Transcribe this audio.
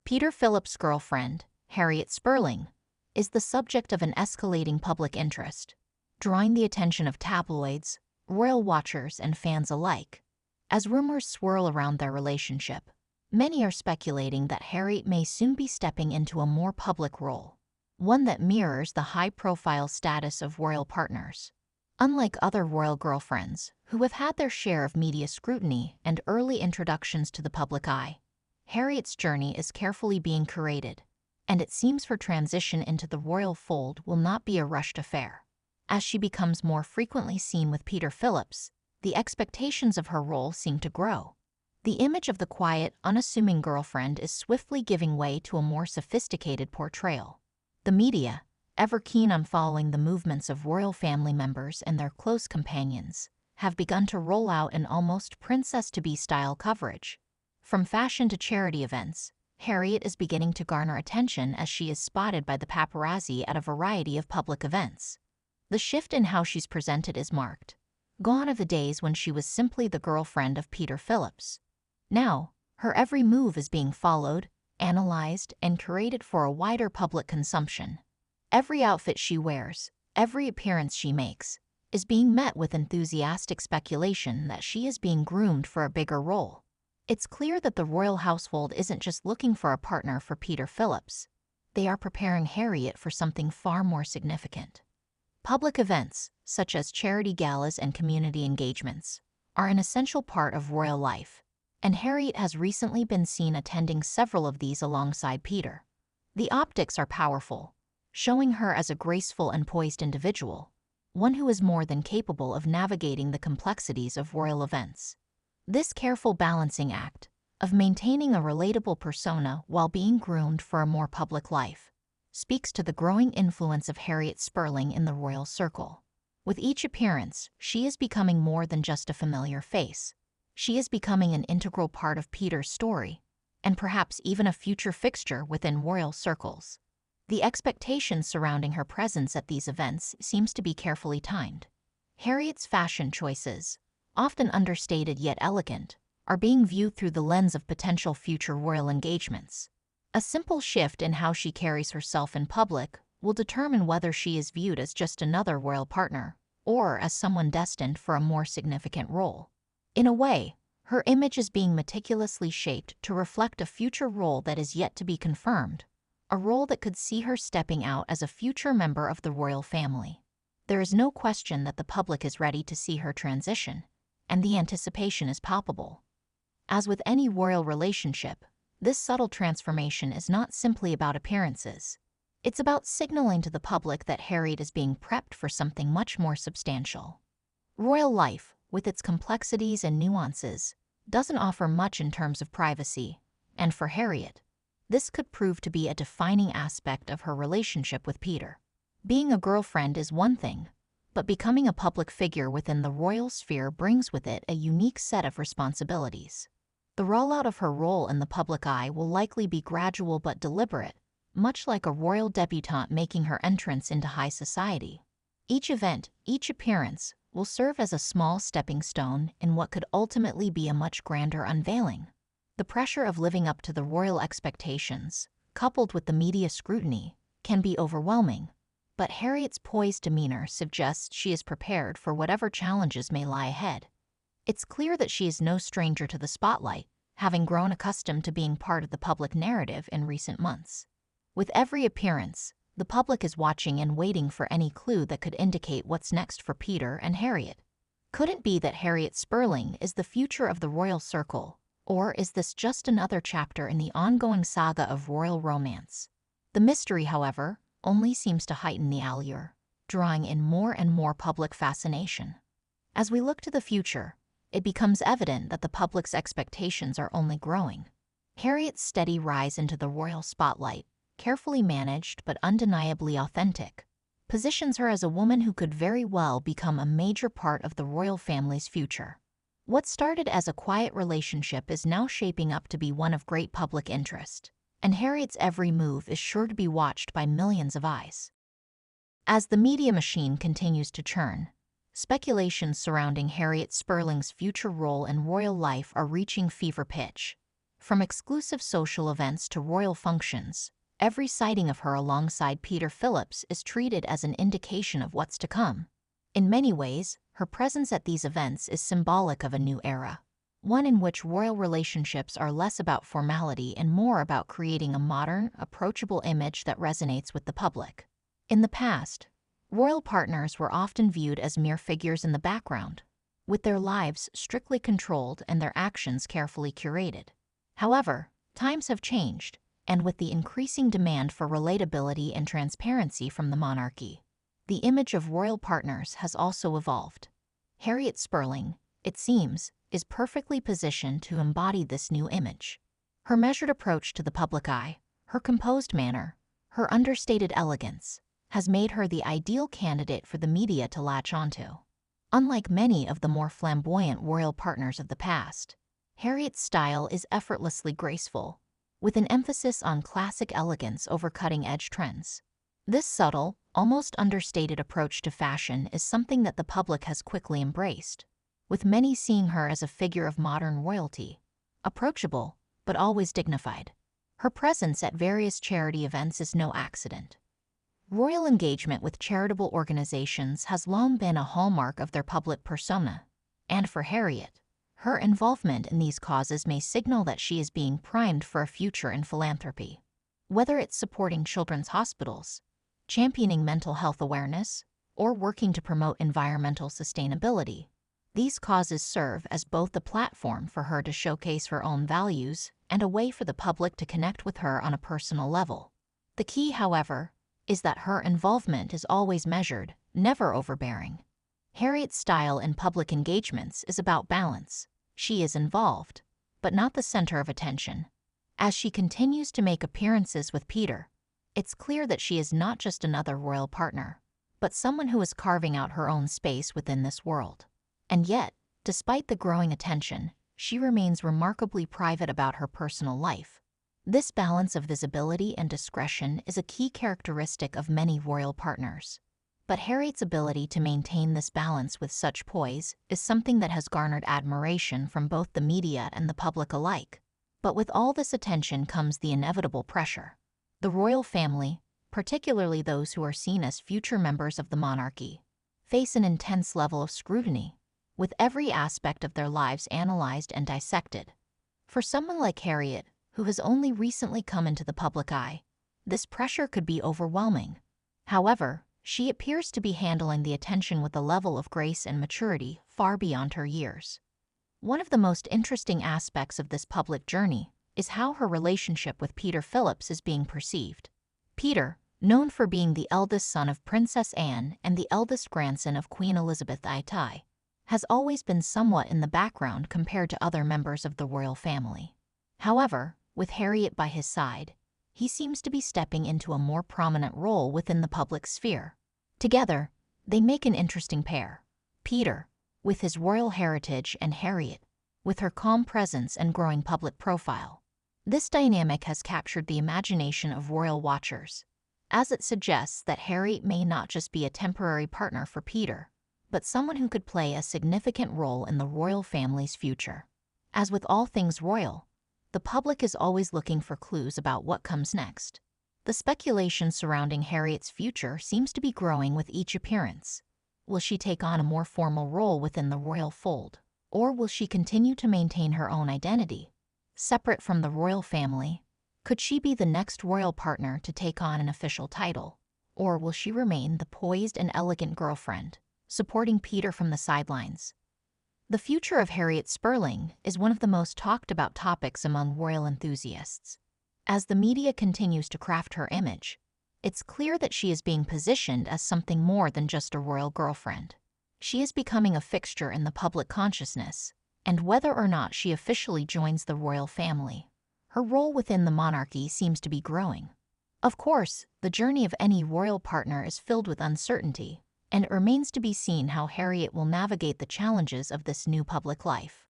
Peter Phillips' girlfriend, Harriet Sperling, is the subject of an escalating public interest, drawing the attention of tabloids, royal watchers, and fans alike. As rumors swirl around their relationship, many are speculating that Harriet may soon be stepping into a more public role, one that mirrors the high-profile status of royal partners. Unlike other royal girlfriends, who have had their share of media scrutiny and early introductions to the public eye, Harriet's journey is carefully being curated, and it seems her transition into the royal fold will not be a rushed affair. As she becomes more frequently seen with Peter Phillips, the expectations of her role seem to grow. The image of the quiet, unassuming girlfriend is swiftly giving way to a more sophisticated portrayal. The media, ever keen on following the movements of royal family members and their close companions, have begun to roll out an almost princess-to-be style coverage. From fashion to charity events, Harriet is beginning to garner attention as she is spotted by the paparazzi at a variety of public events. The shift in how she's presented is marked. Gone are the days when she was simply the girlfriend of Peter Phillips. Now, her every move is being followed, analyzed, and curated for a wider public consumption. Every outfit she wears, every appearance she makes, is being met with enthusiastic speculation that she is being groomed for a bigger role. It's clear that the royal household isn't just looking for a partner for Peter Phillips. They are preparing Harriet for something far more significant. Public events, such as charity galas and community engagements, are an essential part of royal life, and Harriet has recently been seen attending several of these alongside Peter. The optics are powerful, showing her as a graceful and poised individual, one who is more than capable of navigating the complexities of royal events. This careful balancing act, of maintaining a relatable persona while being groomed for a more public life, speaks to the growing influence of Harriet Sperling in the royal circle. With each appearance, she is becoming more than just a familiar face. She is becoming an integral part of Peter's story, and perhaps even a future fixture within royal circles. The expectations surrounding her presence at these events seems to be carefully timed. Harriet's fashion choices, often understated yet elegant, are being viewed through the lens of potential future royal engagements. A simple shift in how she carries herself in public will determine whether she is viewed as just another royal partner or as someone destined for a more significant role. In a way, her image is being meticulously shaped to reflect a future role that is yet to be confirmed, a role that could see her stepping out as a future member of the royal family. There is no question that the public is ready to see her transition, and the anticipation is palpable. As with any royal relationship, this subtle transformation is not simply about appearances. It's about signaling to the public that Harriet is being prepped for something much more substantial. Royal life, with its complexities and nuances, doesn't offer much in terms of privacy, and for Harriet, this could prove to be a defining aspect of her relationship with Peter. Being a girlfriend is one thing, but becoming a public figure within the royal sphere brings with it a unique set of responsibilities. The rollout of her role in the public eye will likely be gradual but deliberate, much like a royal debutante making her entrance into high society. Each event, each appearance, will serve as a small stepping stone in what could ultimately be a much grander unveiling. The pressure of living up to the royal expectations, coupled with the media scrutiny, can be overwhelming, but Harriet's poised demeanor suggests she is prepared for whatever challenges may lie ahead. It's clear that she is no stranger to the spotlight, having grown accustomed to being part of the public narrative in recent months. With every appearance, the public is watching and waiting for any clue that could indicate what's next for Peter and Harriet. Could it be that Harriet Sperling is the future of the royal circle, or is this just another chapter in the ongoing saga of royal romance? The mystery, however, only seems to heighten the allure, drawing in more and more public fascination. As we look to the future, it becomes evident that the public's expectations are only growing. Harriet's steady rise into the royal spotlight, carefully managed but undeniably authentic, positions her as a woman who could very well become a major part of the royal family's future. What started as a quiet relationship is now shaping up to be one of great public interest, and Harriet's every move is sure to be watched by millions of eyes. As the media machine continues to churn, speculations surrounding Harriet Sperling's future role in royal life are reaching fever pitch. From exclusive social events to royal functions, every sighting of her alongside Peter Phillips is treated as an indication of what's to come. In many ways, her presence at these events is symbolic of a new era, one in which royal relationships are less about formality and more about creating a modern, approachable image that resonates with the public. In the past, royal partners were often viewed as mere figures in the background, with their lives strictly controlled and their actions carefully curated. However, times have changed, and with the increasing demand for relatability and transparency from the monarchy, the image of royal partners has also evolved. Harriet Sperling, it seems, is perfectly positioned to embody this new image. Her measured approach to the public eye, her composed manner, her understated elegance, has made her the ideal candidate for the media to latch onto. Unlike many of the more flamboyant royal partners of the past, Harriet's style is effortlessly graceful, with an emphasis on classic elegance over cutting-edge trends. This subtle, almost understated approach to fashion is something that the public has quickly embraced, with many seeing her as a figure of modern royalty, approachable, but always dignified. Her presence at various charity events is no accident. Royal engagement with charitable organizations has long been a hallmark of their public persona, and for Harriet, her involvement in these causes may signal that she is being primed for a future in philanthropy. Whether it's supporting children's hospitals, championing mental health awareness, or working to promote environmental sustainability, these causes serve as both a platform for her to showcase her own values and a way for the public to connect with her on a personal level. The key, however, is that her involvement is always measured, never overbearing. Harriet's style in public engagements is about balance. She is involved, but not the center of attention. As she continues to make appearances with Peter, it's clear that she is not just another royal partner, but someone who is carving out her own space within this world. And yet, despite the growing attention, she remains remarkably private about her personal life. This balance of visibility and discretion is a key characteristic of many royal partners. But Harriet's ability to maintain this balance with such poise is something that has garnered admiration from both the media and the public alike. But with all this attention comes the inevitable pressure. The royal family, particularly those who are seen as future members of the monarchy, face an intense level of scrutiny, with every aspect of their lives analyzed and dissected. For someone like Harriet, who has only recently come into the public eye, this pressure could be overwhelming. However, she appears to be handling the attention with a level of grace and maturity far beyond her years. One of the most interesting aspects of this public journey is how her relationship with Peter Phillips is being perceived. Peter, known for being the eldest son of Princess Anne and the eldest grandson of Queen Elizabeth II, has always been somewhat in the background compared to other members of the royal family. However, with Harriet by his side, he seems to be stepping into a more prominent role within the public sphere. Together, they make an interesting pair. Peter, with his royal heritage, and Harriet, with her calm presence and growing public profile. This dynamic has captured the imagination of royal watchers, as it suggests that Harriet may not just be a temporary partner for Peter, but someone who could play a significant role in the royal family's future. As with all things royal, the public is always looking for clues about what comes next. The speculation surrounding Harriet's future seems to be growing with each appearance. Will she take on a more formal role within the royal fold, or will she continue to maintain her own identity, separate from the royal family? Could she be the next royal partner to take on an official title, or will she remain the poised and elegant girlfriend, supporting Peter from the sidelines? The future of Harriet Sperling is one of the most talked about topics among royal enthusiasts. As the media continues to craft her image, it's clear that she is being positioned as something more than just a royal girlfriend. She is becoming a fixture in the public consciousness, and whether or not she officially joins the royal family, her role within the monarchy seems to be growing. Of course, the journey of any royal partner is filled with uncertainty, and it remains to be seen how Harriet will navigate the challenges of this new public life.